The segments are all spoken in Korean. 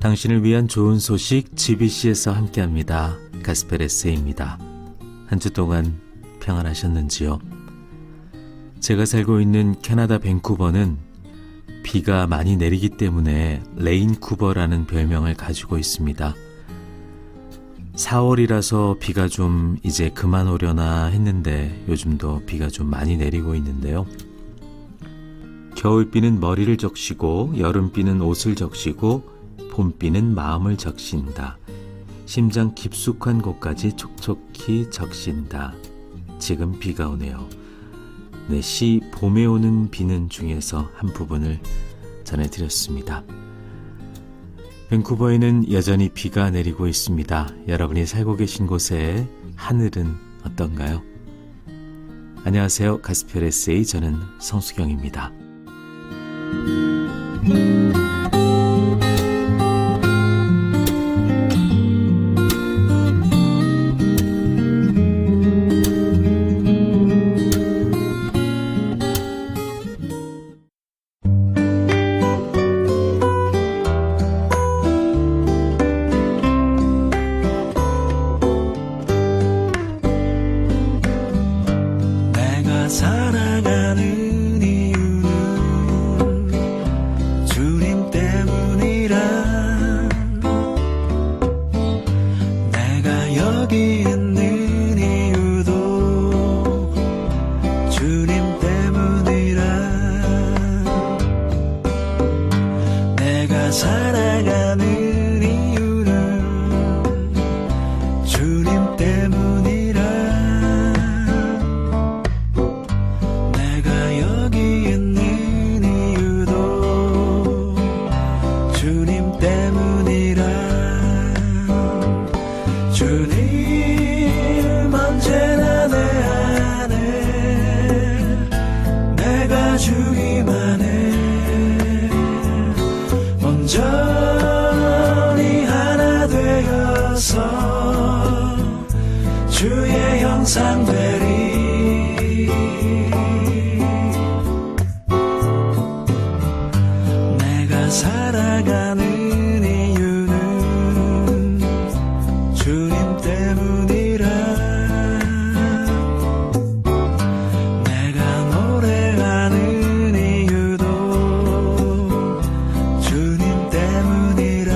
당신을 위한 좋은 소식 GBC에서 함께합니다. 가스펠 에세이입니다. 한 주 동안 평안하셨는지요? 제가 살고 있는 캐나다 밴쿠버는 비가 많이 내리기 때문에 레인쿠버라는 별명을 가지고 있습니다. 4월이라서 비가 좀 이제 그만 오려나 했는데 요즘도 비가 좀 많이 내리고 있는데요. 겨울비는 머리를 적시고 여름비는 옷을 적시고 봄비는 마음을 적신다. 심장 깊숙한 곳까지 촉촉히 적신다. 지금 비가 오네요. 네, 시 봄에 오는 비는 중에서 한 부분을 전해드렸습니다. 밴쿠버에는 여전히 비가 내리고 있습니다. 여러분이 살고 계신 곳의 하늘은 어떤가요? 안녕하세요. 가스펠 에세이, 저는 성수경입니다. 살아가는 이유는 주님 때문이라. 내가 여기 있는 이유도 주님 때문이라. 내가 살아가는 이유는 주님 때문이라. 주님 언제나 내 안에 내가 주기만 해. 온전히 하나 되어서 주의 형상 되리. 내가 살아가는 주님 때문이라. 내가 노래하는 이유도 주님 때문이라.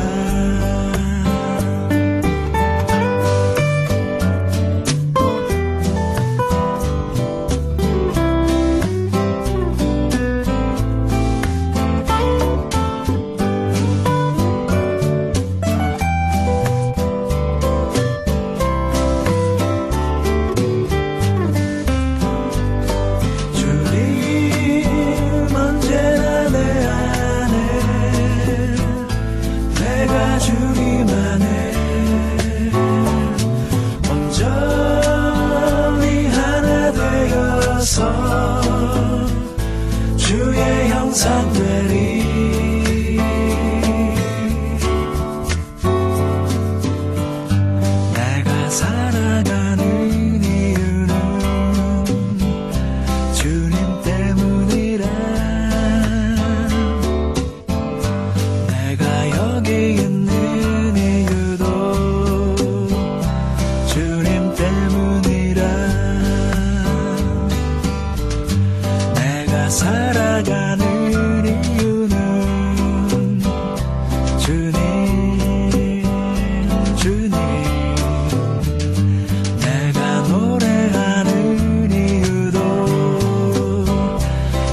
주기만 해. 온전히 하나 되어서 주의 형상 되리. 내가 살아가는 이유는 주님 때문이라. 내가 여기 있는 주님 때문이라. 내가 살아가는 이유는 주님. 내가 노래하는 이유도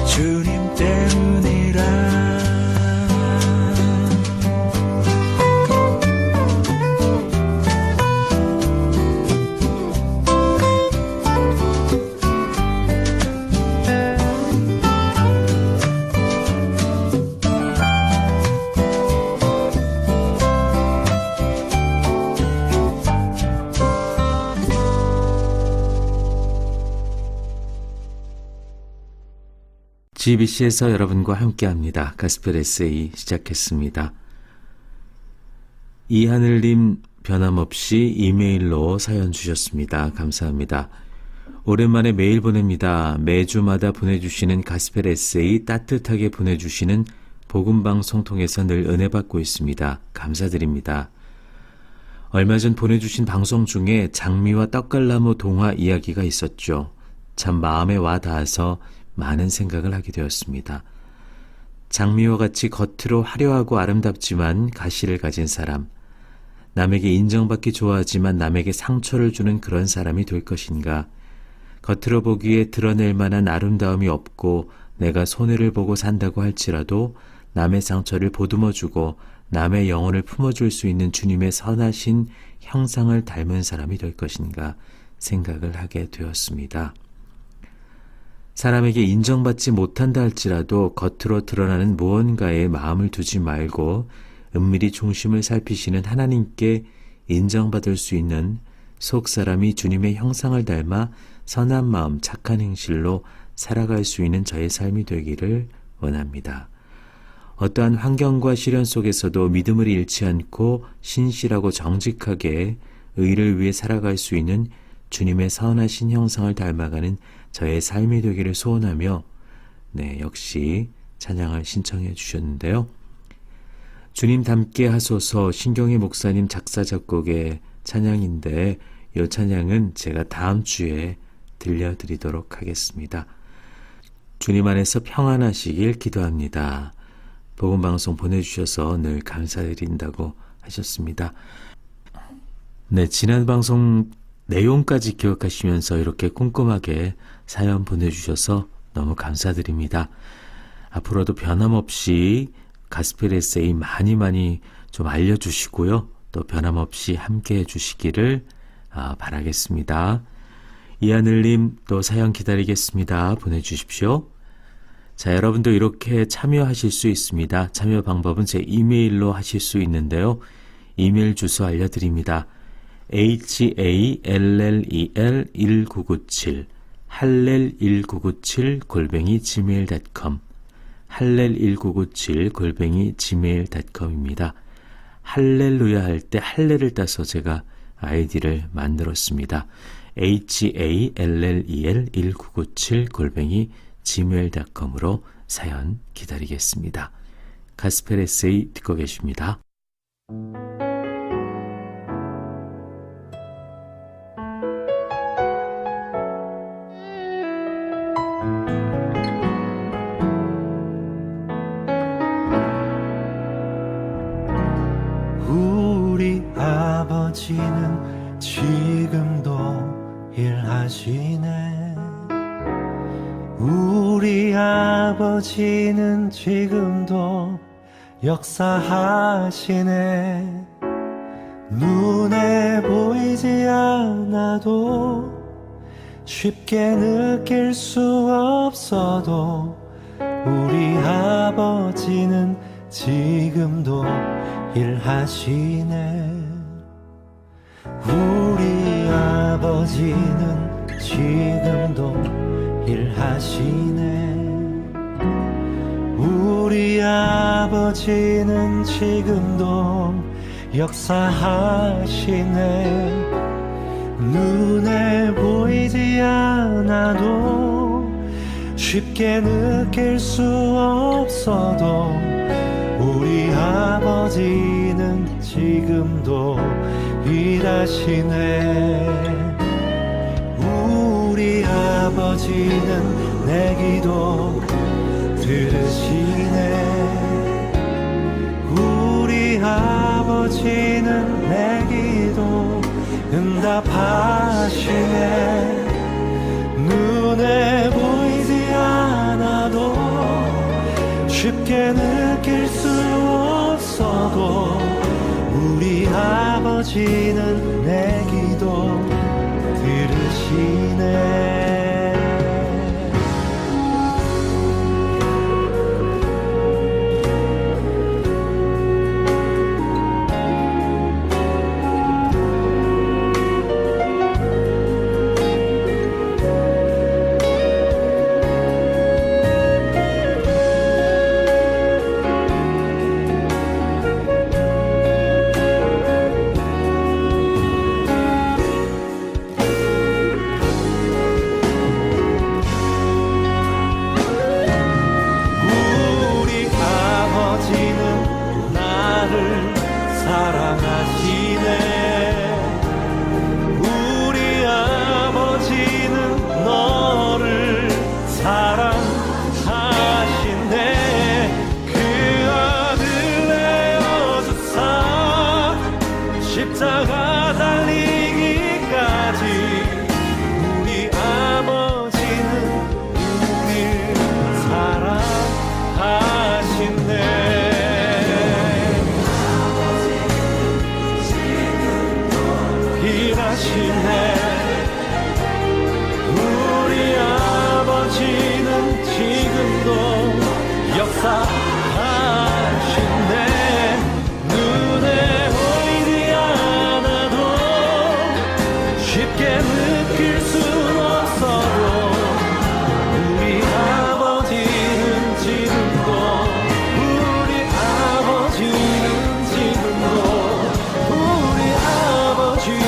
주님 때문이라. GBC에서 여러분과 함께합니다. 가스펠 에세이 시작했습니다. 이하늘님 변함없이 이메일로 사연 주셨습니다. 감사합니다. 오랜만에 메일 보냅니다. 매주마다 보내주시는 가스펠 에세이 따뜻하게 보내주시는 복음방송 통해서 늘 은혜 받고 있습니다. 감사드립니다. 얼마 전 보내주신 방송 중에 장미와 떡갈나무 동화 이야기가 있었죠. 참 마음에 와 닿아서 많은 생각을 하게 되었습니다. 장미와 같이 겉으로 화려하고 아름답지만 가시를 가진 사람, 남에게 인정받기 좋아하지만 남에게 상처를 주는 그런 사람이 될 것인가? 겉으로 보기에 드러낼 만한 아름다움이 없고 내가 손해를 보고 산다고 할지라도 남의 상처를 보듬어주고 남의 영혼을 품어줄 수 있는 주님의 선하신 형상을 닮은 사람이 될 것인가 생각을 하게 되었습니다. 사람에게 인정받지 못한다 할지라도 겉으로 드러나는 무언가에 마음을 두지 말고 은밀히 중심을 살피시는 하나님께 인정받을 수 있는 속사람이 주님의 형상을 닮아 선한 마음, 착한 행실로 살아갈 수 있는 저의 삶이 되기를 원합니다. 어떠한 환경과 시련 속에서도 믿음을 잃지 않고 신실하고 정직하게 의를 위해 살아갈 수 있는 주님의 선하신 형상을 닮아가는 저의 삶이 되기를 소원하며 역시 찬양을 신청해 주셨는데요. 주님 닮게 하소서 신경희 목사님 작사 작곡의 찬양인데 이 찬양은 제가 다음 주에 들려드리도록 하겠습니다. 주님 안에서 평안하시길 기도합니다. 복음방송 보내주셔서 늘 감사드린다고 하셨습니다. 지난 방송 내용까지 기억하시면서 이렇게 꼼꼼하게 사연 보내주셔서 너무 감사드립니다. 앞으로도 변함없이 가스펠 에세이 많이 좀 알려주시고요. 또 변함없이 함께 해주시기를 바라겠습니다. 이하늘님 또 사연 기다리겠습니다. 보내주십시오. 자, 여러분도 이렇게 참여하실 수 있습니다. 참여 방법은 제 이메일로 하실 수 있는데요. 이메일 주소 알려드립니다. hallel1997 hallel1997 hallel1997 gmail.com입니다. 할렐루야 할 때 할례를 따서 제가 아이디를 만들었습니다. hallel1997 gmail.com으로 사연 기다리겠습니다. 가스펠 에세이 듣고 계십니다. 우리 아버지는 지금도 일하시네. 우리 아버지는 지금도 역사하시네. 눈에 보이지 않아도 쉽게 느낄 수 없어도 우리 아버지는 지금도 일하시네. 우리 아버지는 지금도 일하시네. 우리 아버지는 지금도 역사하시네. 눈에 보이지 않아도 쉽게 느낄 수 없어도 우리 아버지는 지금도 일하시네. 우리 아버지는 내 기도 들으시네. 우리 아버지는 내 기도 응답하시네. 눈에 보이지 않아도 쉽게 느낄 수 없어도 우리 아버지는 내 기도 들으시네. 역사하시네. 눈에 보이지 않아도 쉽게 느낄 순 없어도 우리 아버지는 지금도 우리 아버지는 지금도 우리 아버지는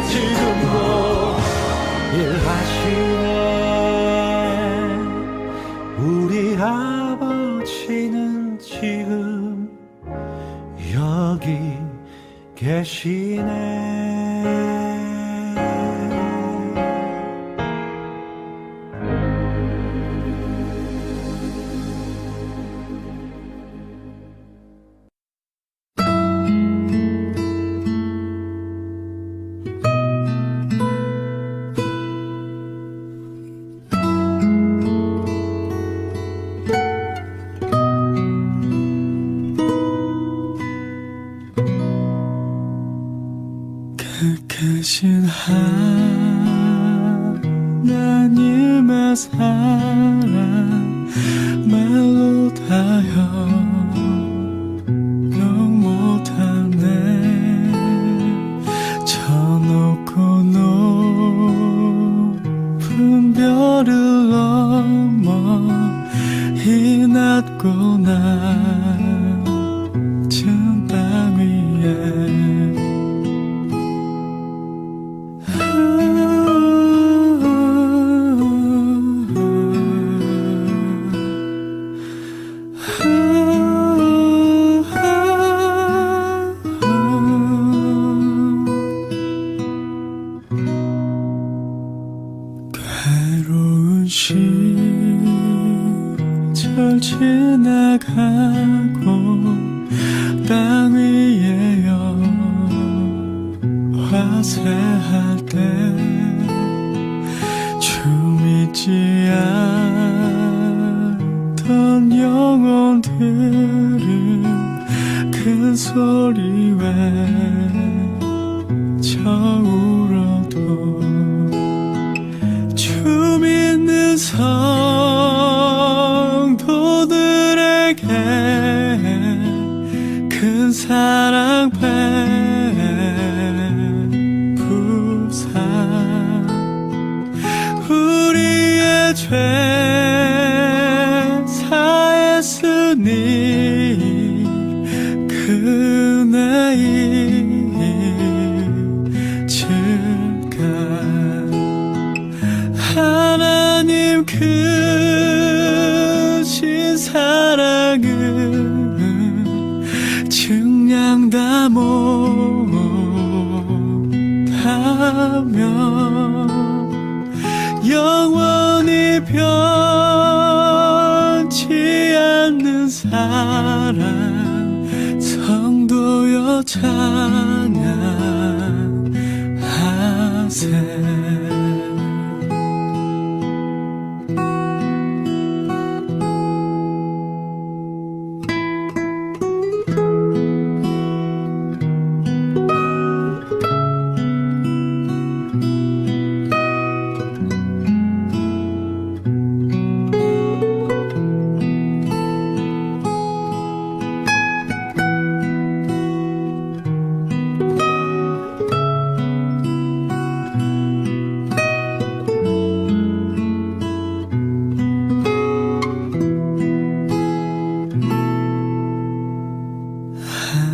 지금도 일하시네. 우리 아버지는 지금 여기 계시네. 크신 하나님의 사랑 말로 다효용 못하네. 저 높고 높은 별을 넘어 이 낮고 낮은 땅 위에 괴로운 시절 지나가고 땅 위에 화세할 때 주미지 않던 영혼들은 큰 소리 외쳐 울어도 주 믿는 성도들에게 큰 사랑 베푸사 우리의 죄 사했으니 그네의 질까 하나님 크신 사랑은 증량다 못하며 영원히 변치 않는 사랑 성도여 찬양하세.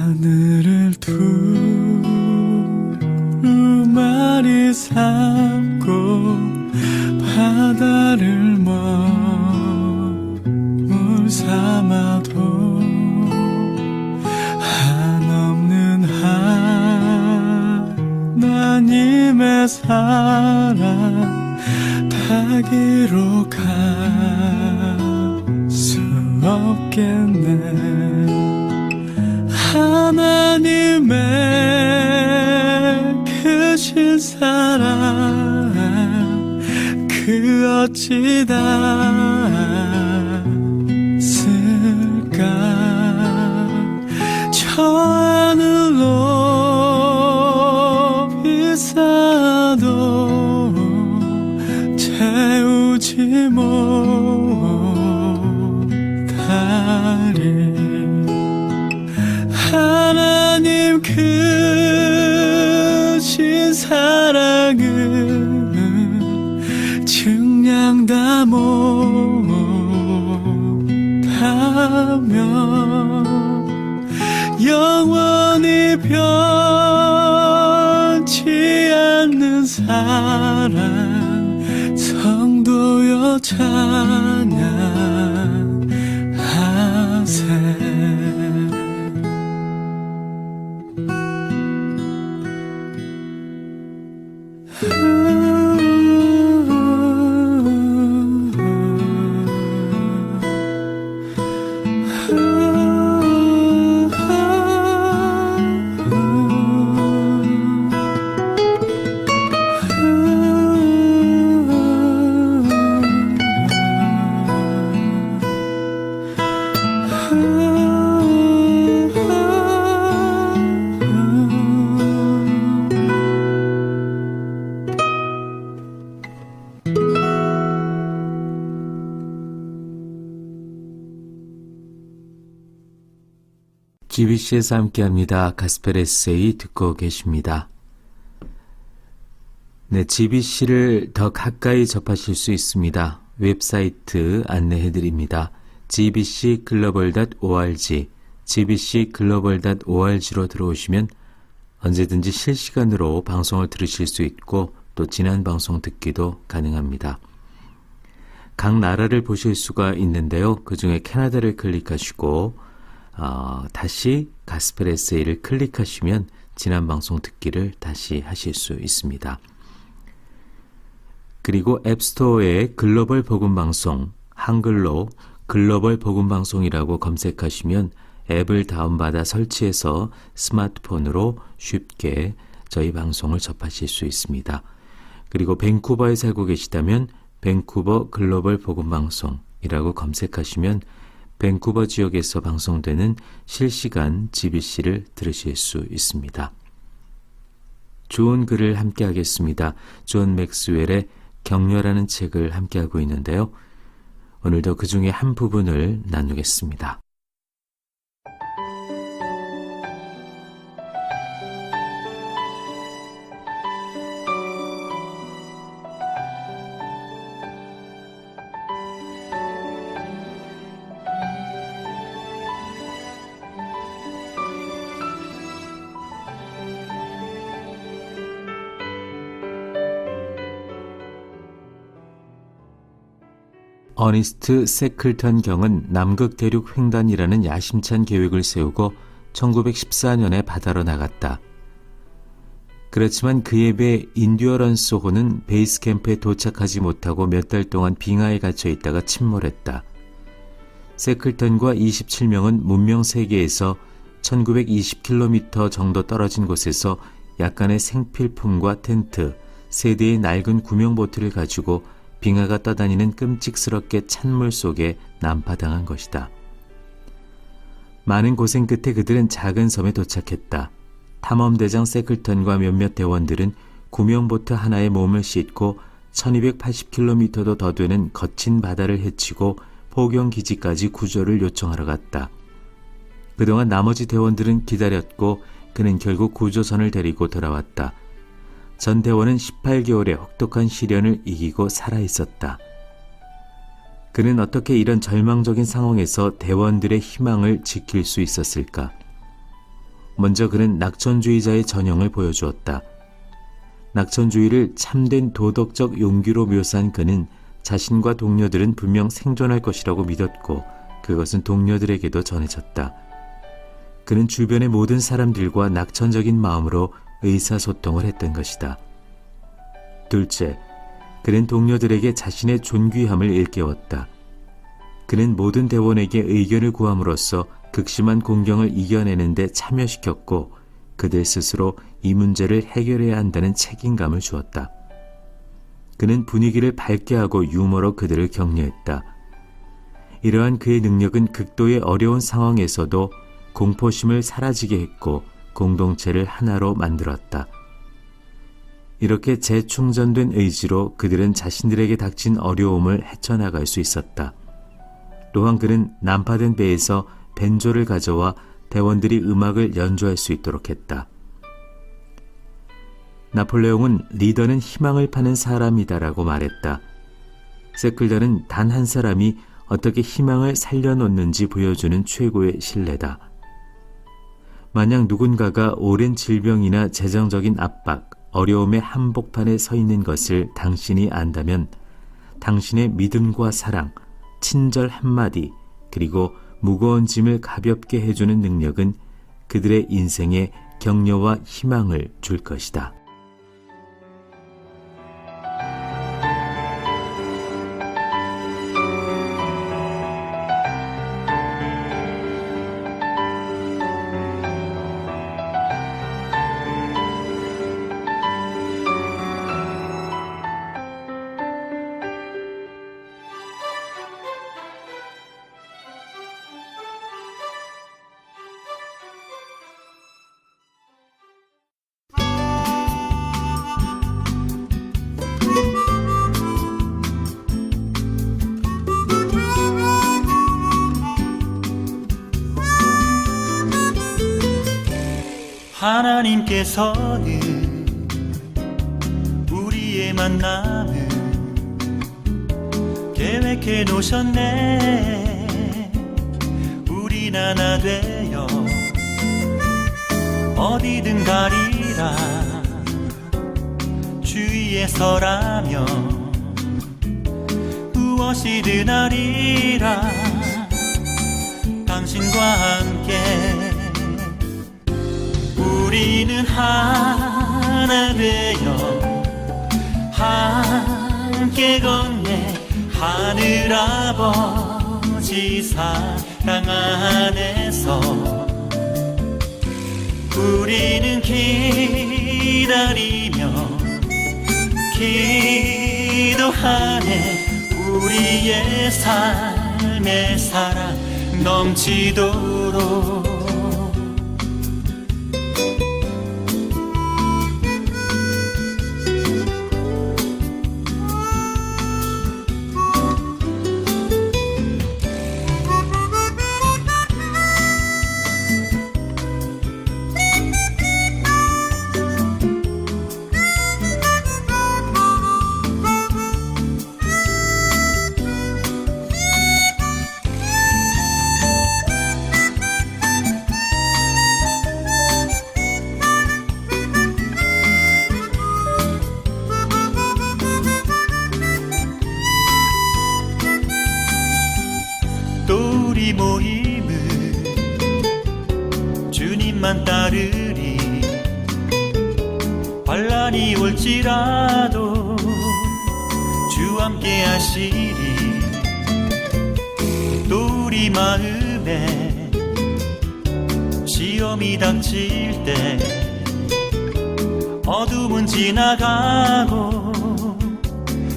하늘을 두루마리 삼고 바다를 머물 삼아도 한없는 하나님의 사랑 다 기록할 수 없겠네. 하나님의 크신 사랑 그 어찌 닿을까. 저 하늘 높이 쌓아도 채우지 못할 사랑 성도여 찬양하세 GBC에서 함께합니다. 가스펠 에세이 듣고 계십니다. 네, GBC를 더 가까이 접하실 수 있습니다. 웹사이트 안내해드립니다. gbcglobal.org gbcglobal.org로 들어오시면 언제든지 실시간으로 방송을 들으실 수 있고 또 지난 방송 듣기도 가능합니다. 각 나라를 보실 수가 있는데요. 그 중에 캐나다를 클릭하시고 다시 가스펠 에세이를 클릭하시면 지난 방송 듣기를 다시 하실 수 있습니다. 그리고 앱스토어에 글로벌 복음방송, 한글로 글로벌 복음방송이라고 검색하시면 앱을 다운받아 설치해서 스마트폰으로 쉽게 저희 방송을 접하실 수 있습니다. 그리고 밴쿠버에 살고 계시다면 밴쿠버 글로벌 복음방송이라고 검색하시면 밴쿠버 지역에서 방송되는 실시간 GBC를 들으실 수 있습니다. 좋은 글을 함께 하겠습니다. 존 맥스웰의 격려라는 책을 함께 하고 있는데요. 오늘도 그 중에 한 부분을 나누겠습니다. 어니스트 세클턴 경은 남극 대륙 횡단이라는 야심찬 계획을 세우고 1914년에 바다로 나갔다. 그렇지만 그에 비해 인듀어런스 호는 베이스 캠프에 도착하지 못하고 몇 달 동안 빙하에 갇혀 있다가 침몰했다. 세클턴과 27명은 문명 세계에서 1920km 정도 떨어진 곳에서 약간의 생필품과 텐트, 3대의 낡은 구명보트를 가지고 빙하가 떠다니는 끔찍스럽게 찬물 속에 난파당한 것이다. 많은 고생 끝에 그들은 작은 섬에 도착했다. 탐험대장 세클턴과 몇몇 대원들은 구명보트 하나에 몸을 싣고 1280km도 더 되는 거친 바다를 헤치고 포경기지까지 구조를 요청하러 갔다. 그동안 나머지 대원들은 기다렸고 그는 결국 구조선을 데리고 돌아왔다. 전 대원은 18개월의 혹독한 시련을 이기고 살아있었다. 그는 어떻게 이런 절망적인 상황에서 대원들의 희망을 지킬 수 있었을까? 먼저 그는 낙천주의자의 전형을 보여주었다. 낙천주의를 참된 도덕적 용기로 묘사한 그는 자신과 동료들은 분명 생존할 것이라고 믿었고 그것은 동료들에게도 전해졌다. 그는 주변의 모든 사람들과 낙천적인 마음으로 의사소통을 했던 것이다. 둘째, 그는 동료들에게 자신의 존귀함을 일깨웠다. 그는 모든 대원에게 의견을 구함으로써 극심한 공경을 이겨내는데 참여시켰고 그들 스스로 이 문제를 해결해야 한다는 책임감을 주었다. 그는 분위기를 밝게 하고 유머로 그들을 격려했다. 이러한 그의 능력은 극도의 어려운 상황에서도 공포심을 사라지게 했고 공동체를 하나로 만들었다. 이렇게 재충전된 의지로 그들은 자신들에게 닥친 어려움을 헤쳐나갈 수 있었다. 또한 그는 난파된 배에서 벤조를 가져와 대원들이 음악을 연주할 수 있도록 했다. 나폴레옹은 리더는 희망을 파는 사람이다라고 말했다. 세클더는 단 한 사람이 어떻게 희망을 살려놓는지 보여주는 최고의 신뢰다. 만약 누군가가 오랜 질병이나 재정적인 압박 어려움의 한복판에 서 있는 것을 당신이 안다면 당신의 믿음과 사랑, 친절 한마디, 그리고 무거운 짐을 가볍게 해주는 능력은 그들의 인생에 격려와 희망을 줄 것이다. 하나님께서는 우리의 만남을 계획해 놓으셨네. 우린 하나 되어 어디든 가리라 주위에 서라며 무엇이든 하리라 당신과 함께 우리는 하나 되어 함께 걷네. 하늘 아버지 사랑 안에서 우리는 기다리며 기도하네. 우리의 삶의 사랑 넘치도록 우리 모임은 주님만 따르리. 환난이 올지라도 주 함께 하시리. 또 우리 마음에 시험이 닥칠 때 어둠은 지나가고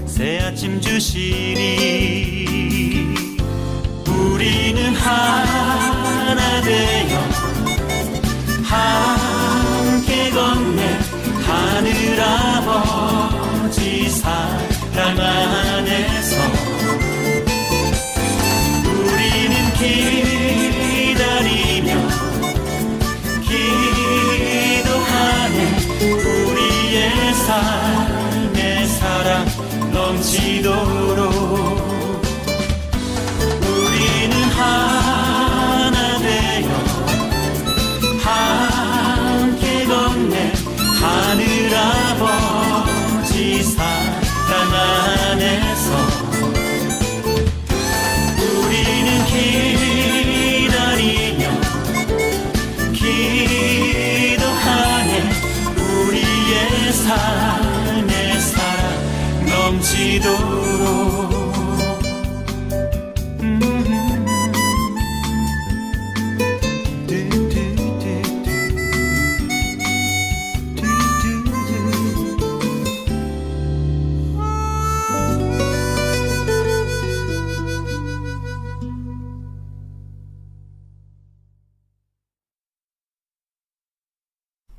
새 아침 주시리. 우리는 하나 되어 함께 걷네. 하늘 아버지 사랑 안에서 우리는 기다리며 기도하네. 우리의 삶의 사랑 넘치도록 하나 되어 함께 걷네. 하늘 아버지 사랑 안에서 우리는 기다리며 기도하네. 우리의 삶의 사랑 넘치도록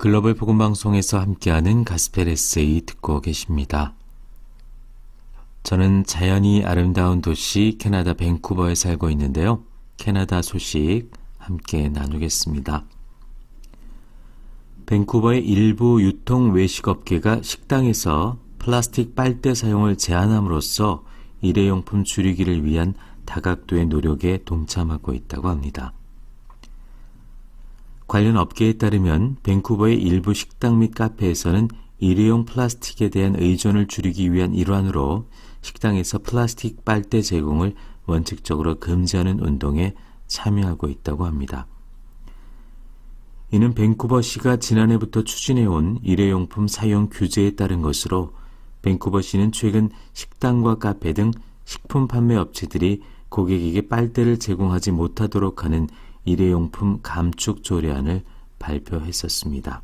글로벌 복음방송에서 함께하는 가스펠 에세이 듣고 계십니다. 저는 자연이 아름다운 도시 캐나다 밴쿠버에 살고 있는데요. 캐나다 소식 함께 나누겠습니다. 밴쿠버의 일부 유통 외식업계가 식당에서 플라스틱 빨대 사용을 제한함으로써 일회용품 줄이기를 위한 다각도의 노력에 동참하고 있다고 합니다. 관련 업계에 따르면 밴쿠버의 일부 식당 및 카페에서는 일회용 플라스틱에 대한 의존을 줄이기 위한 일환으로 식당에서 플라스틱 빨대 제공을 원칙적으로 금지하는 운동에 참여하고 있다고 합니다. 이는 밴쿠버시가 지난해부터 추진해온 일회용품 사용 규제에 따른 것으로 밴쿠버시는 최근 식당과 카페 등 식품 판매 업체들이 고객에게 빨대를 제공하지 못하도록 하는 일회용품 감축 조례안을 발표했었습니다.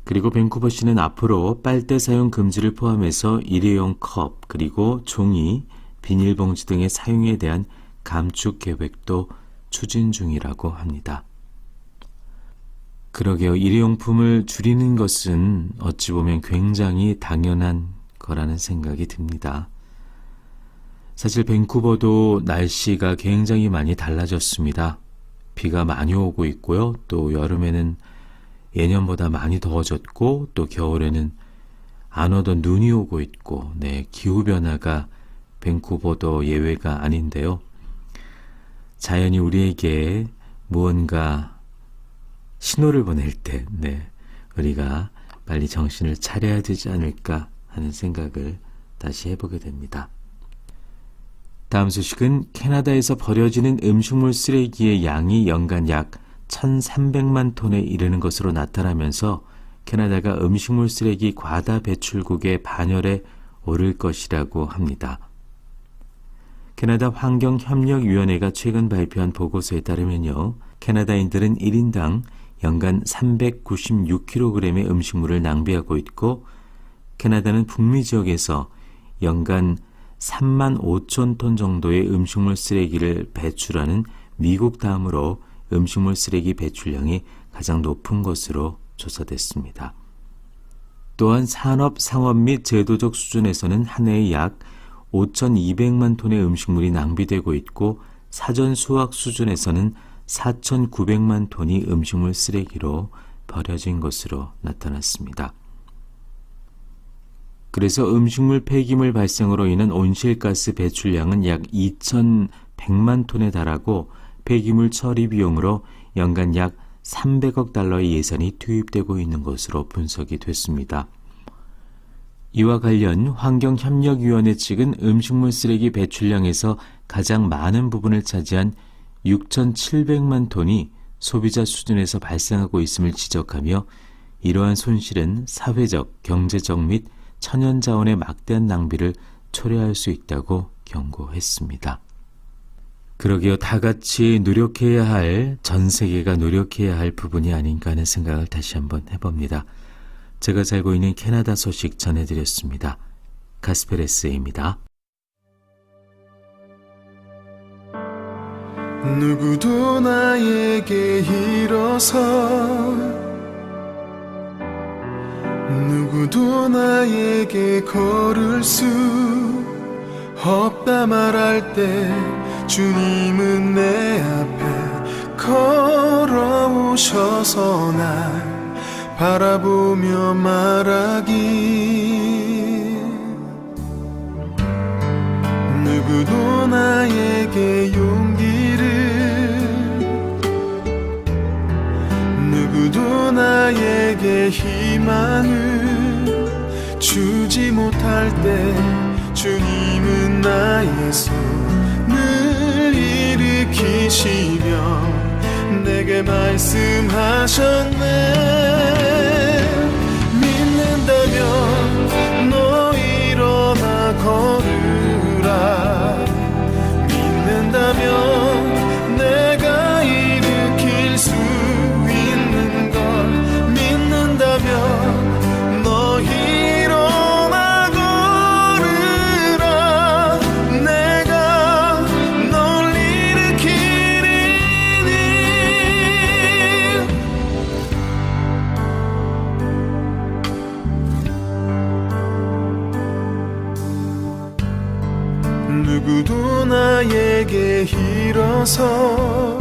그리고 밴쿠버시는 앞으로 빨대 사용 금지를 포함해서 일회용 컵, 그리고 종이, 비닐봉지 등의 사용에 대한 감축 계획도 추진 중이라고 합니다. 그러게요. 일회용품을 줄이는 것은 어찌 보면 굉장히 당연한 거라는 생각이 듭니다. 사실 밴쿠버도 날씨가 굉장히 많이 달라졌습니다. 비가 많이 오고 있고요. 또 여름에는 예년보다 많이 더워졌고, 또 겨울에는 안 오던 눈이 오고 있고, 기후변화가 밴쿠버도 예외가 아닌데요. 자연이 우리에게 무언가 신호를 보낼 때, 우리가 빨리 정신을 차려야 되지 않을까 하는 생각을 다시 해보게 됩니다. 다음 소식은 캐나다에서 버려지는 음식물 쓰레기의 양이 연간 약 1,300만 톤에 이르는 것으로 나타나면서 캐나다가 음식물 쓰레기 과다 배출국의 반열에 오를 것이라고 합니다. 캐나다 환경협력위원회가 최근 발표한 보고서에 따르면요, 캐나다인들은 1인당 연간 396kg의 음식물을 낭비하고 있고, 캐나다는 북미 지역에서 연간 3만 5천 톤 정도의 음식물 쓰레기를 배출하는 미국 다음으로 음식물 쓰레기 배출량이 가장 높은 것으로 조사됐습니다. 또한 산업, 상업 및 제도적 수준에서는 한 해에 약 5,200만 톤의 음식물이 낭비되고 있고, 사전 수확 수준에서는 4,900만 톤이 음식물 쓰레기로 버려진 것으로 나타났습니다. 그래서 음식물 폐기물 발생으로 인한 온실가스 배출량은 약 2,100만 톤에 달하고, 폐기물 처리 비용으로 연간 약 300억 달러의 예산이 투입되고 있는 것으로 분석이 됐습니다. 이와 관련 환경협력위원회 측은 음식물 쓰레기 배출량에서 가장 많은 부분을 차지한 6,700만 톤이 소비자 수준에서 발생하고 있음을 지적하며, 이러한 손실은 사회적, 경제적 및 천연자원의 막대한 낭비를 초래할 수 있다고 경고했습니다. 그러게요. 다 같이 노력해야 할, 전 세계가 노력해야 할 부분이 아닌가 하는 생각을 다시 한번 해봅니다. 제가 살고 있는 캐나다 소식 전해드렸습니다. 가스페레스입니다. 누구도 나에게 일어서, 누구도 나에게 걸을 수 없다 말할 때 주님은 내 앞에 걸어오셔서 날 바라보며 말하기, 누구도 나에게 용기를, 누구도 나에게 희망을 주지 못할 때 주님은 나의 손을 일으키시며 내게 말씀하셨네. 믿는다면 너 일어나 걸으라. 믿는다면 내가 일으킬 수 있는 걸, 믿는다면 너 일어나 걸으라. 내가 널 일으키리니. 누구도 나에게 일어서,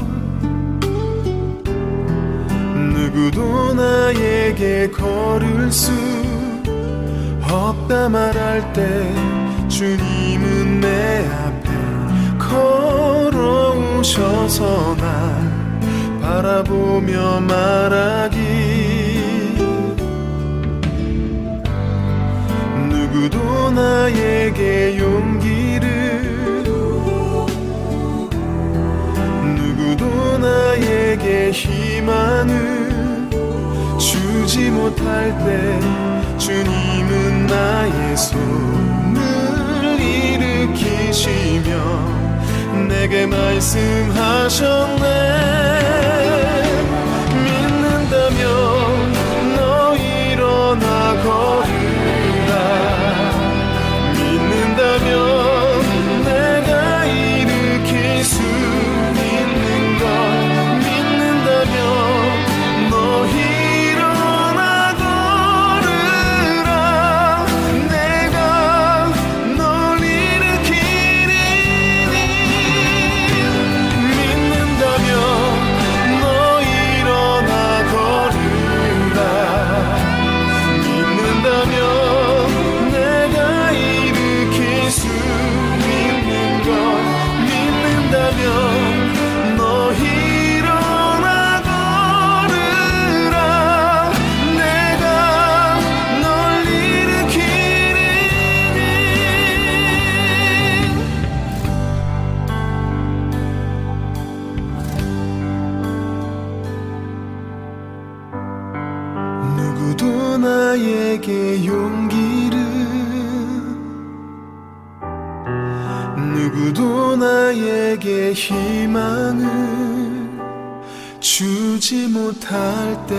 누구도 나에게 걸을 수 없다 말할 때 주님은 내 앞에 걸어오셔서 날 바라보며 말하기, 누구도 나에게 용기를 누구도 나에게 희망을 주지 못할 때 주님은 나의 손을 일으키시며 내게 말씀하셨네. 믿는다면 너 일어나 걸으라. 믿는다면 내가 일으킬 수 있는 것. 믿는다면 너 일어나 걸으라. 내가 널 일으키리니. 믿는다면 너 일어나 걸으라. 믿는다면 내가 일으킬 수 있는 것. 믿는다면 너 일어나 걸으라. 내가 널 일으키리니. 누구도 나에게 용기를 누구도 나에게 희망을 주지 못할 때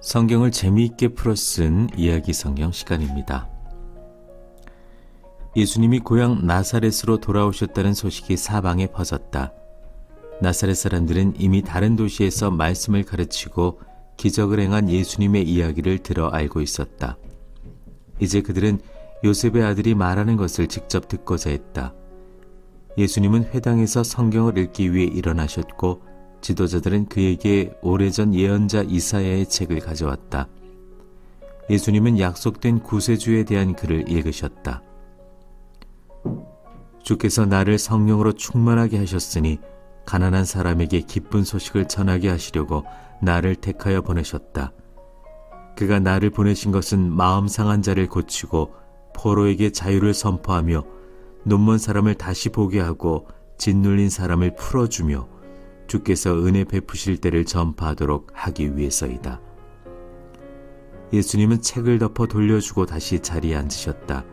성경을 재미있게 풀어 쓴 이야기 성경 시간입니다. 예수님이 고향 나사렛으로 돌아오셨다는 소식이 사방에 퍼졌다. 나사렛 사람들은 이미 다른 도시에서 말씀을 가르치고 기적을 행한 예수님의 이야기를 들어 알고 있었다. 이제 그들은 요셉의 아들이 말하는 것을 직접 듣고자 했다. 예수님은 회당에서 성경을 읽기 위해 일어나셨고 지도자들은 그에게 오래전 예언자 이사야의 책을 가져왔다. 예수님은 약속된 구세주에 대한 글을 읽으셨다. 주께서 나를 성령으로 충만하게 하셨으니 가난한 사람에게 기쁜 소식을 전하게 하시려고 나를 택하여 보내셨다. 그가 나를 보내신 것은 마음 상한 자를 고치고 포로에게 자유를 선포하며 눈먼 사람을 다시 보게 하고 짓눌린 사람을 풀어주며 주께서 은혜 베푸실 때를 전파하도록 하기 위해서이다. 예수님은 책을 덮어 돌려주고 다시 자리에 앉으셨다.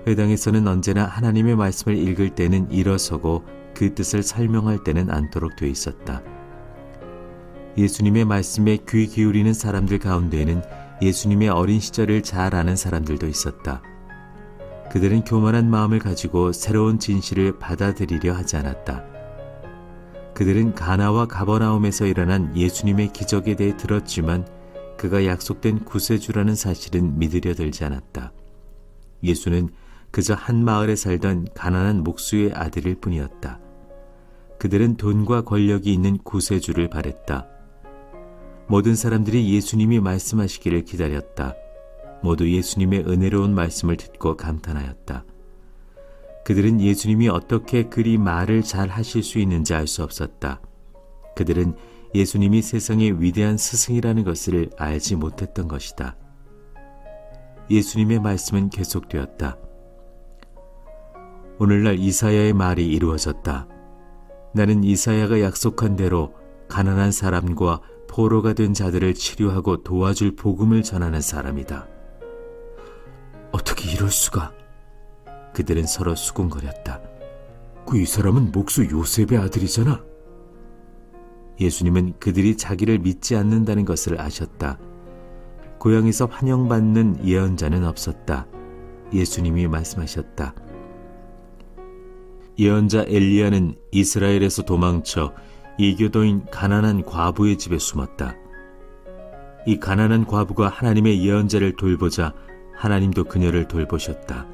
회당에서는 언제나 하나님의 말씀을 읽을 때는 일어서고 그 뜻을 설명할 때는 앉도록 돼 있었다. 예수님의 말씀에 귀 기울이는 사람들 가운데에는 예수님의 어린 시절을 잘 아는 사람들도 있었다. 그들은 교만한 마음을 가지고 새로운 진실을 받아들이려 하지 않았다. 그들은 가나와 가버나움에서 일어난 예수님의 기적에 대해 들었지만 그가 약속된 구세주라는 사실은 믿으려 들지 않았다. 예수는 그저 한 마을에 살던 가난한 목수의 아들일 뿐이었다. 그들은 돈과 권력이 있는 구세주를 바랬다. 모든 사람들이 예수님이 말씀하시기를 기다렸다. 모두 예수님의 은혜로운 말씀을 듣고 감탄하였다. 그들은 예수님이 어떻게 그리 말을 잘 하실 수 있는지 알 수 없었다. 그들은 예수님이 세상의 위대한 스승이라는 것을 알지 못했던 것이다. 예수님의 말씀은 계속되었다. 오늘날 이사야의 말이 이루어졌다. 나는 이사야가 약속한 대로 가난한 사람과 포로가 된 자들을 치료하고 도와줄 복음을 전하는 사람이다. 어떻게 이럴 수가? 그들은 서로 수군거렸다. 이 사람은 목수 요셉의 아들이잖아. 예수님은 그들이 자기를 믿지 않는다는 것을 아셨다. 고향에서 환영받는 예언자는 없었다. 예수님이 말씀하셨다. 예언자 엘리야는 이스라엘에서 도망쳐 이교도인 가난한 과부의 집에 숨었다. 이 가난한 과부가 하나님의 예언자를 돌보자 하나님도 그녀를 돌보셨다.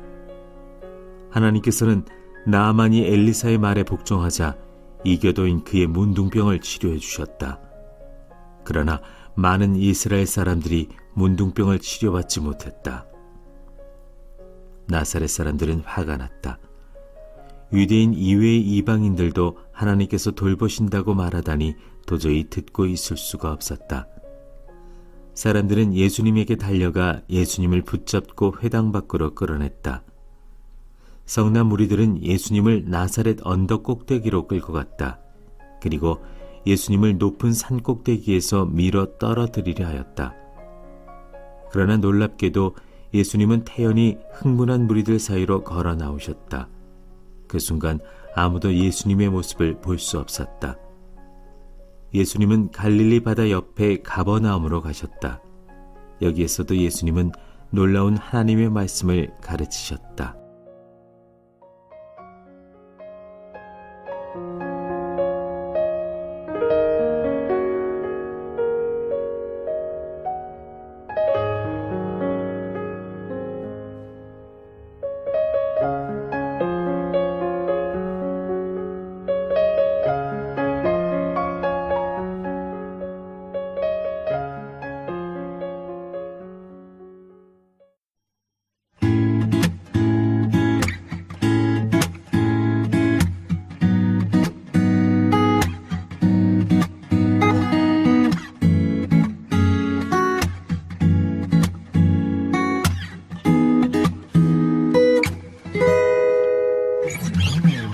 하나님께서는 나아만이 엘리사의 말에 복종하자 이교도인 그의 문둥병을 치료해 주셨다. 그러나 많은 이스라엘 사람들이 문둥병을 치료받지 못했다. 나사렛 사람들은 화가 났다. 유대인 이외의 이방인들도 하나님께서 돌보신다고 말하다니 도저히 듣고 있을 수가 없었다. 사람들은 예수님에게 달려가 예수님을 붙잡고 회당 밖으로 끌어냈다. 성난 무리들은 예수님을 나사렛 언덕 꼭대기로 끌고 갔다. 그리고 예수님을 높은 산 꼭대기에서 밀어 떨어뜨리려 하였다. 그러나 놀랍게도 예수님은 태연히 흥분한 무리들 사이로 걸어 나오셨다. 그 순간 아무도 예수님의 모습을 볼 수 없었다. 예수님은 갈릴리 바다 옆에 가버나움으로 가셨다. 여기에서도 예수님은 놀라운 하나님의 말씀을 가르치셨다.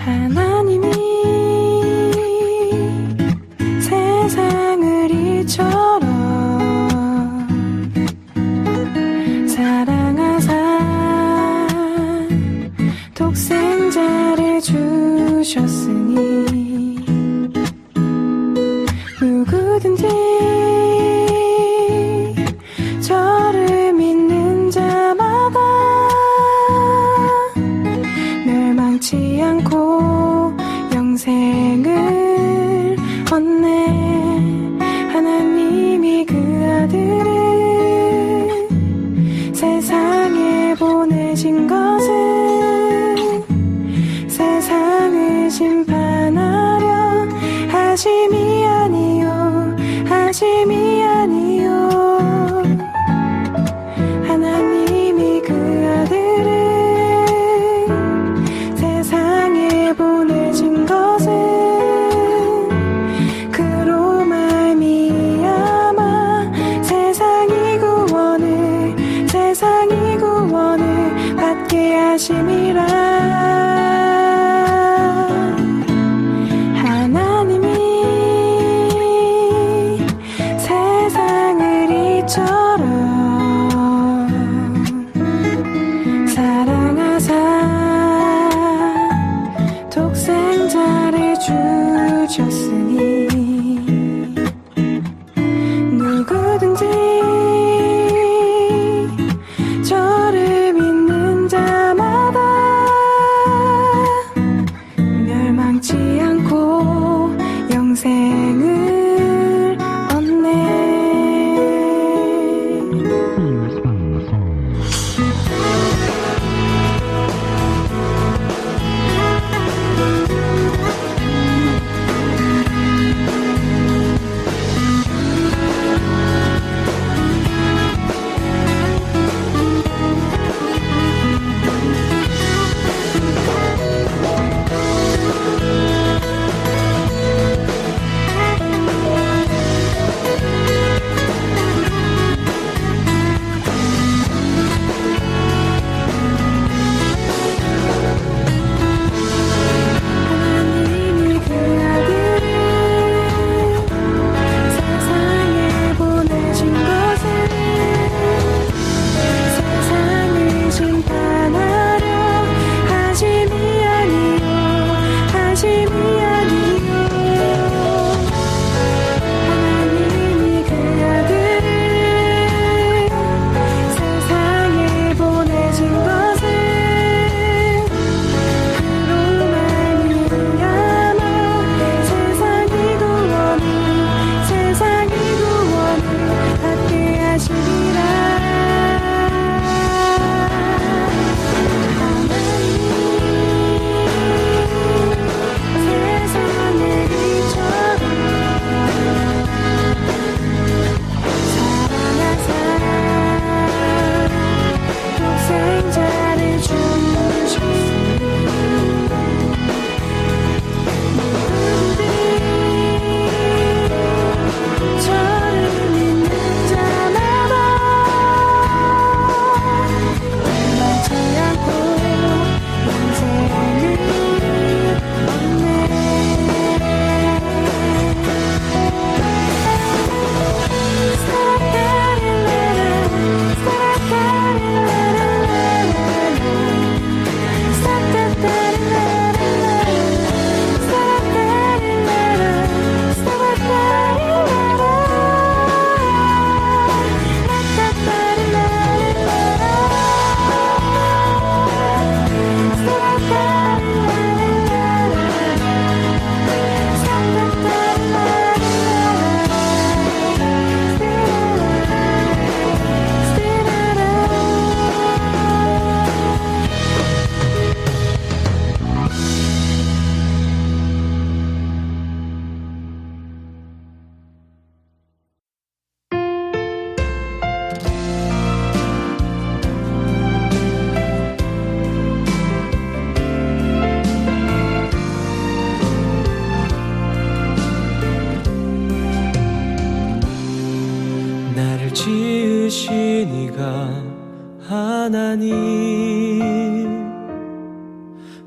하나님이 세상을 이처럼 사랑하사 독생자를 주셨으니 누구든지 저를 믿는 자마다 멸망치 않고 영생을 얻네. 하나님이 그 아들을 세상에 보내신 것은 세상을 심판하려 하심이 아니요 하심이 아니요. 하나님이 그 아들을 세상에 보내신 것은 그로 말미암아 세상이 구원을 받게 하심이라. 하나님이 세상을 이처럼 사랑하사 독생자를 주셨으니 누구든지 저를 믿는 자마다 멸망치 않고 영생을 얻네. 하나님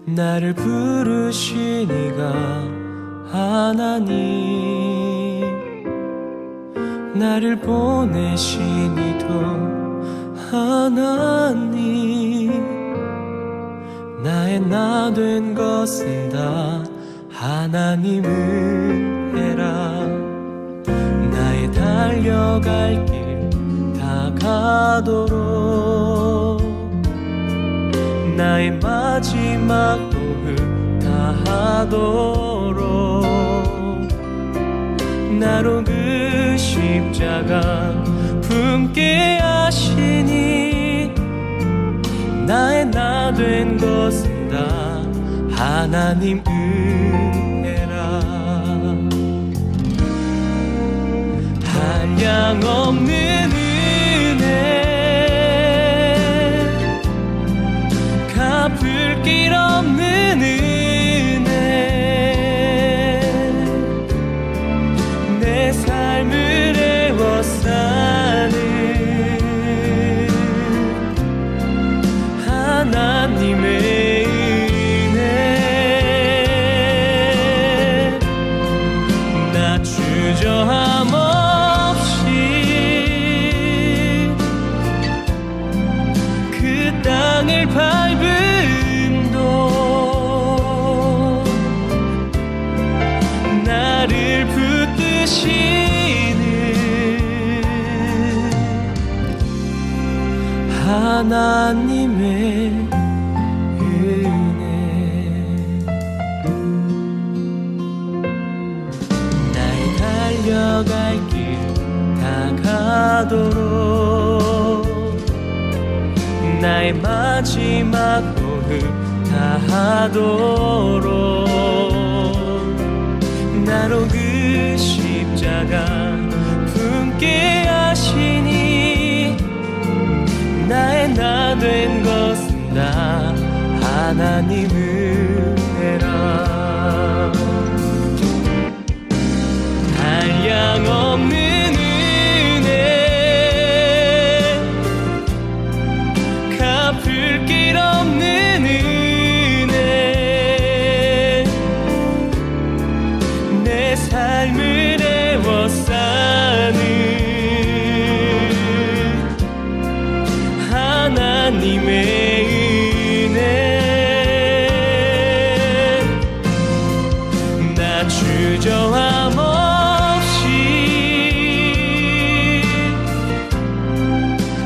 나를 부르시니가 하나님 나를 보내시니도 하나님 나의 나 된 것은 다 하나님 은혜라 나의 달려갈 길 다 가도록 나의 마지막 호흡 다 하도록 나로 그 십자가 품게 하시니 나의 나 된 것은 다 하나님 은혜라 한량없는 은혜 갚을 길 없는 은혜 내 삶을 애워싸는 하나님의 은혜 나 주저함 없이 그 땅을 밟음도 나를 붙드시는 하나님의 은혜 나의 달려갈 길 다 가도록 나의 마지막 호흡 다 하도록 나로 그 십자가 품게 하시니 나의 나 된 것은 다 하나님 은혜라 한량없는 은혜 갚을 길 없는 은혜 내 삶을 애워싸는 하나님의 은혜 나 주저함 없이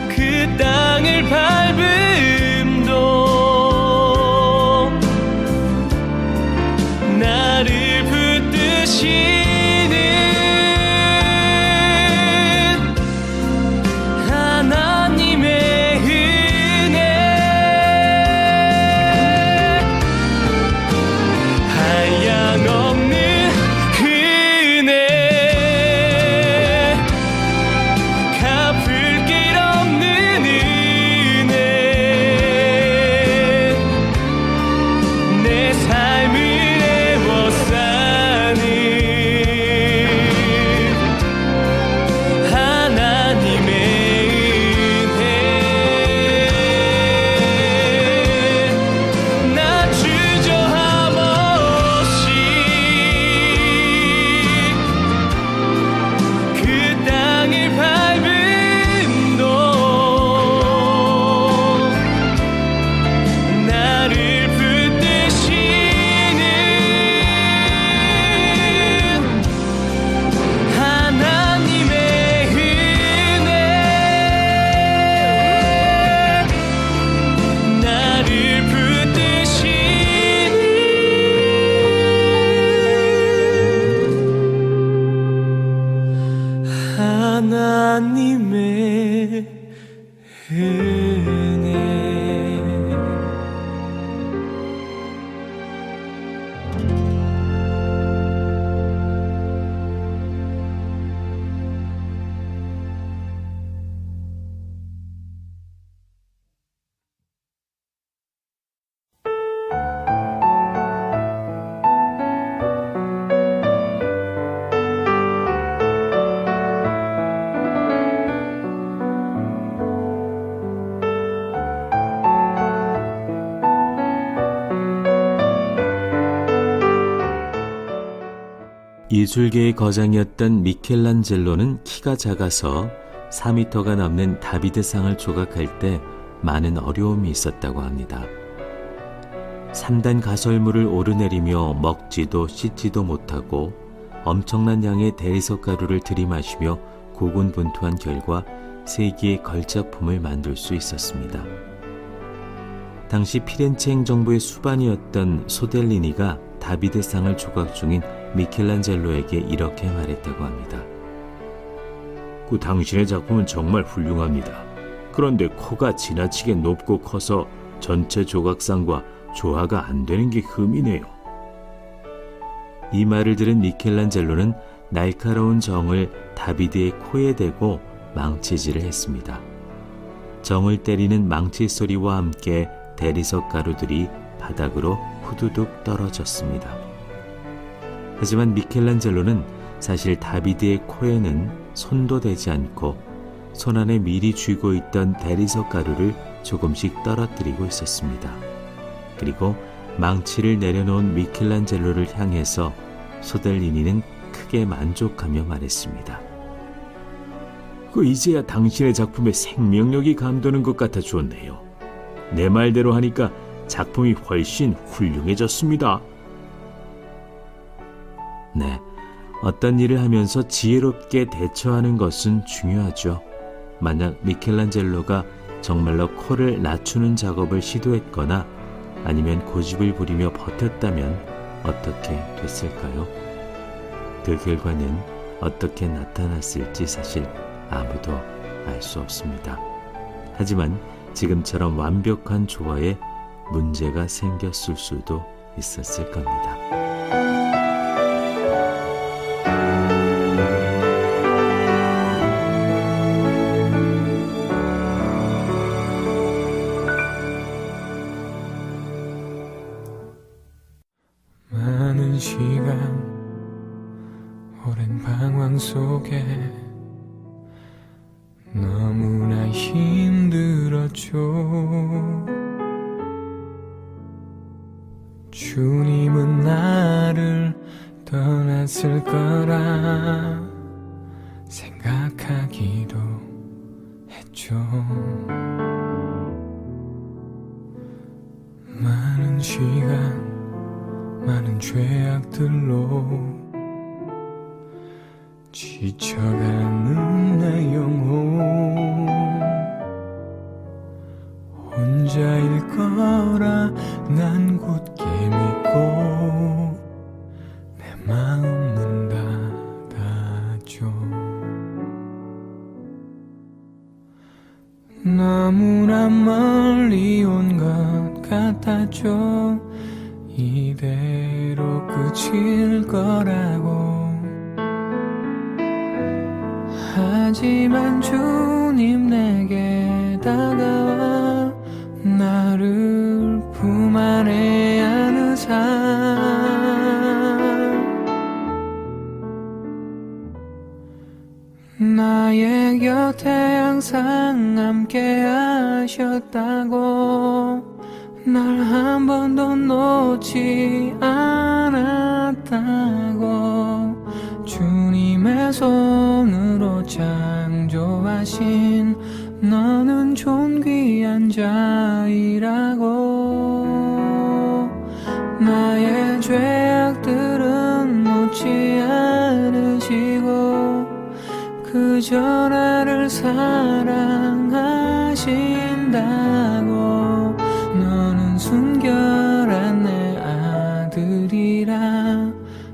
그 땅을 밟음도 나를 붙드시는 하나님의 한량없는 은혜 예술계의 거장이었던 미켈란젤로는 키가 작아서 4m가 넘는 다비드상을 조각할 때 많은 어려움이 있었다고 합니다. 3단 가설물을 오르내리며 먹지도 씻지도 못하고 엄청난 양의 대리석 가루를 들이마시며 고군분투한 결과 3개의 걸작품을 만들 수 있었습니다. 당시 피렌체 행정부의 수반이었던 소델리니가 다비드상을 조각 중인 미켈란젤로에게 이렇게 말했다고 합니다. 그 당신의 작품은 정말 훌륭합니다. 그런데 코가 지나치게 높고 커서 전체 조각상과 조화가 안 되는 게 흠이네요. 이 말을 들은 미켈란젤로는 날카로운 정을 다비드의 코에 대고 망치질을 했습니다. 정을 때리는 망치 소리와 함께 대리석 가루들이 바닥으로 후두둑 떨어졌습니다. 하지만 미켈란젤로는 사실 다비드의 코에는 손도 대지 않고 손 안에 미리 쥐고 있던 대리석 가루를 조금씩 떨어뜨리고 있었습니다. 그리고 망치를 내려놓은 미켈란젤로를 향해서 소델리니는 크게 만족하며 말했습니다. 이제야 당신의 작품에 생명력이 감도는 것 같아 좋네요. 내 말대로 하니까 작품이 훨씬 훌륭해졌습니다. 네, 어떤 일을 하면서 지혜롭게 대처하는 것은 중요하죠. 만약 미켈란젤로가 정말로 코를 낮추는 작업을 시도했거나 아니면 고집을 부리며 버텼다면 어떻게 됐을까요? 그 결과는 어떻게 나타났을지 사실 아무도 알 수 없습니다. 하지만 지금처럼 완벽한 조화에 문제가 생겼을 수도 있었을 겁니다. 많은 시간 오랜 방황 속에 너무나 힘들었죠. 주님은 나를 떠났을 거라 생각하기도 했죠. 많은 시간 많은 죄악들로 지쳐가는 내 영혼 혼자일 거라 난 굳게 믿고 내 마음은 닫았죠. 너무나 멀리 온 것 같았죠. 이대로 끝일 거라고. 하지만 주님 내게 다가와 나를 품 안에 안으사 나의 곁에 항상 함께 하셨다고. 날 한 번도 놓지 않았다고. 주님의 손으로 창조하신 너는 존귀한 자이라고. 나의 죄악들은 묻지 않으시고 그저 나를 사랑하신다고. 너는 순결한 내 아들이라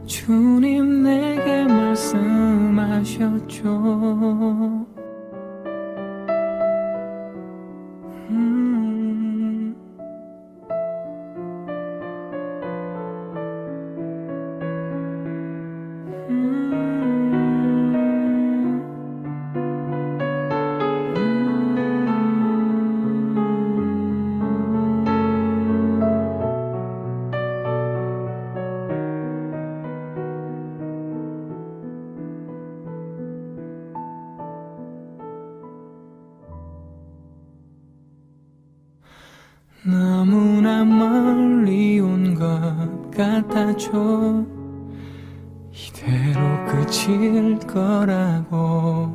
주님 내게 말씀하셨죠. 너무나 멀리 온 것 같았죠. 이대로 그칠 거라고.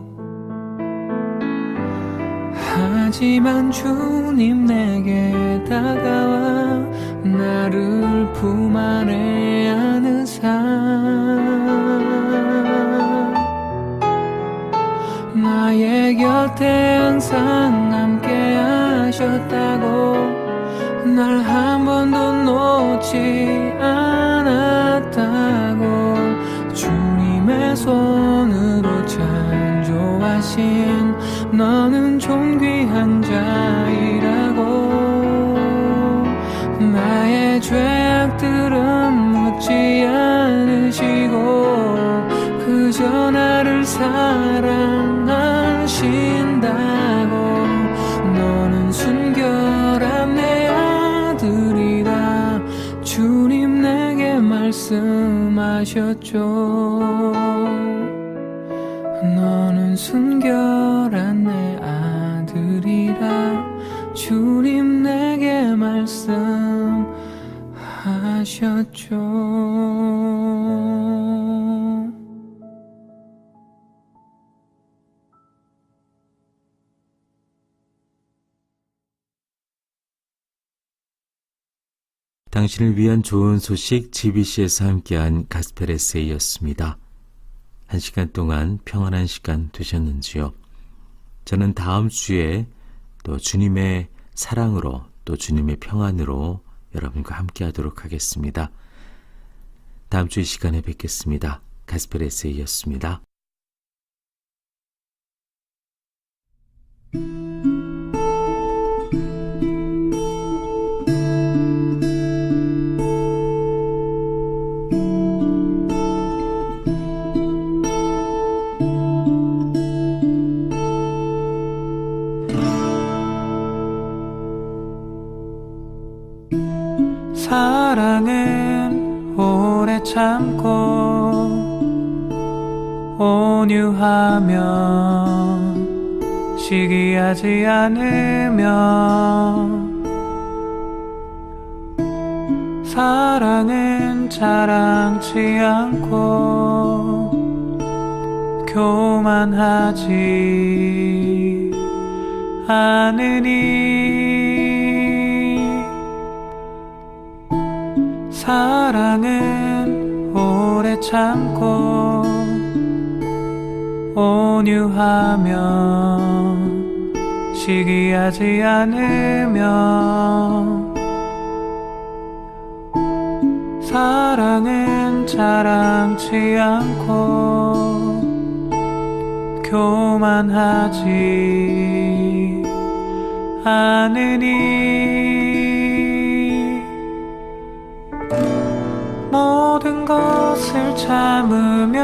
하지만 주님 내게 다가와 나를 품 안에 안으사 나의 곁에 항상 함께 하셨다고. 날 한 번도 놓지 않았다고. 주님의 손으로 창조하신 너는 존귀한 자이라고. 나의 죄악들은 묻지 않으시고 그저 나를 사랑하신다고. 너는 순결한 내 아들이라 주님 내게 말씀하셨죠. 너는 순결한 내 아들이라 주님 내게 말씀하셨죠. 당신을 위한 좋은 소식 GBC에서 함께한 가스펠 에세이였습니다. 한 시간 동안 평안한 시간 되셨는지요? 저는 다음 주에 또 주님의 사랑으로 또 주님의 평안으로 여러분과 함께하도록 하겠습니다. 다음 주 이 시간에 뵙겠습니다. 가스펠 에세이였습니다. 사랑은 오래 참고 온유하며 시기하지 않으며 사랑은 자랑치 않고 교만하지 않으니 사랑은 오래 참고 온유하며 시기하지 않으며 사랑은 자랑치 않고 교만하지 않으니 모든 것을 참으며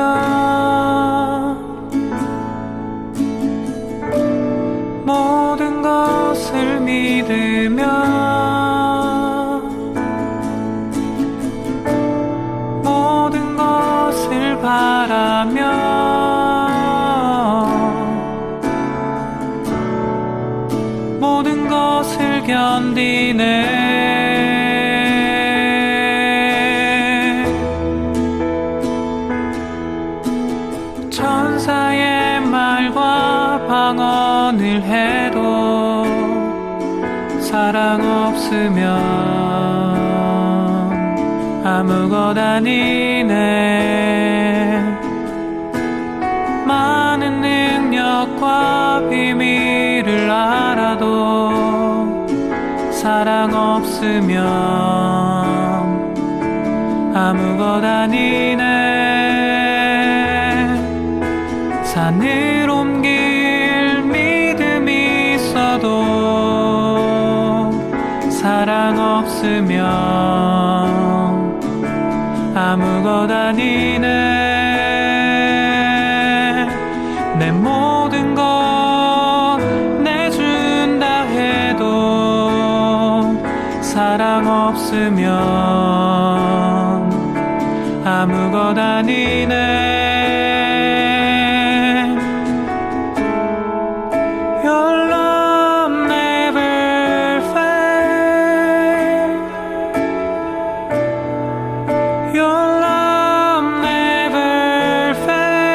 모든 것을 믿으며 모든 것을 바라며 모든 것을 견디네 천사의 말과 방언을 해도 사랑 없으면 아무것 아니네 많은 능력과 비밀을 알아도 사랑 없으면 아무것 아니네 산을 옮길 믿음이 있어도 사랑 없으면 아무것 아니네 내 모든 것 내준다 해도 사랑 없으면 아무것 아니네 Your love never fails Your love never fails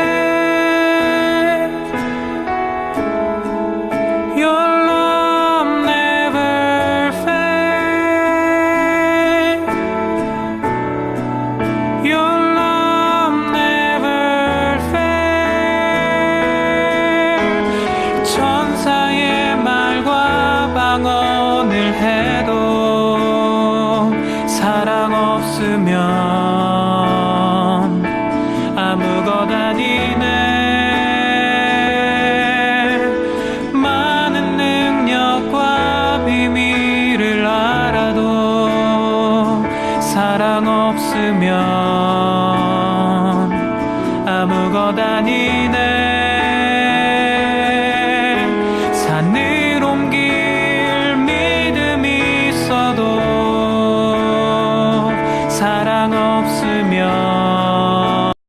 없으면 아무 것 아니네